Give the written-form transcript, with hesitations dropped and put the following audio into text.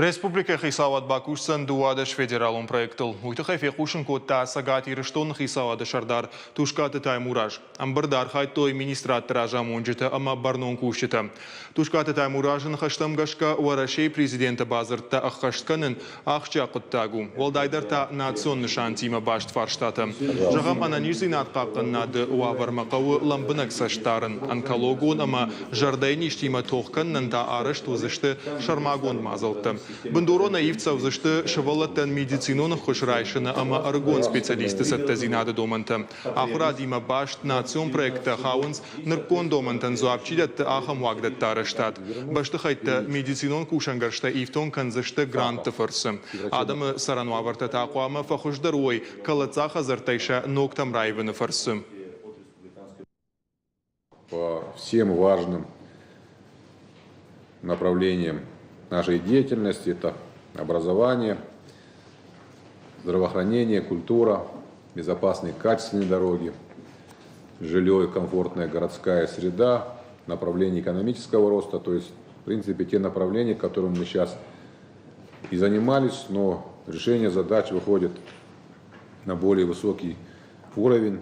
Республика Хисават Бакушсан дуадаш федералон проектл. Уйтахай фекушен кота сагат ирштон Хисават шардар тушкаты таймураж. Амбардар хайтой министратора жамонжита ама барнон кушита. Тушкаты таймуражын хаштам гашка варашей президента базарта аххаштканын ахча куттагу. Волдайдарта национ нишантима башт фарштата. Жагам ананюзин атқақын нады уавармақауы ламбынак саштарын. Онкологон ама жардайништима тоққаннан да арыш тузышты шармагон мазылты. Бандурона ивца взашты шавалатан медицинон хошрайшина ама аргон специалисты саттазинады доманта. Ахура дима башт национ проекта хауынс ныркон домантан зуапчидат ахам вагдат тараштат. Башты хайта медицинон кушангаршта ивтон канзашты гранты фарсы. Адамы сарануаварта тақуама фахушдаруй калацаха зартайша ноктам райваны фарсы. По всем важным направлениям нашей деятельности — это образование, здравоохранение, культура, безопасные качественные дороги, жилье и комфортная городская среда, направление экономического роста, то есть, в принципе, те направления, которыми мы сейчас и занимались, но решение задач выходит на более высокий уровень.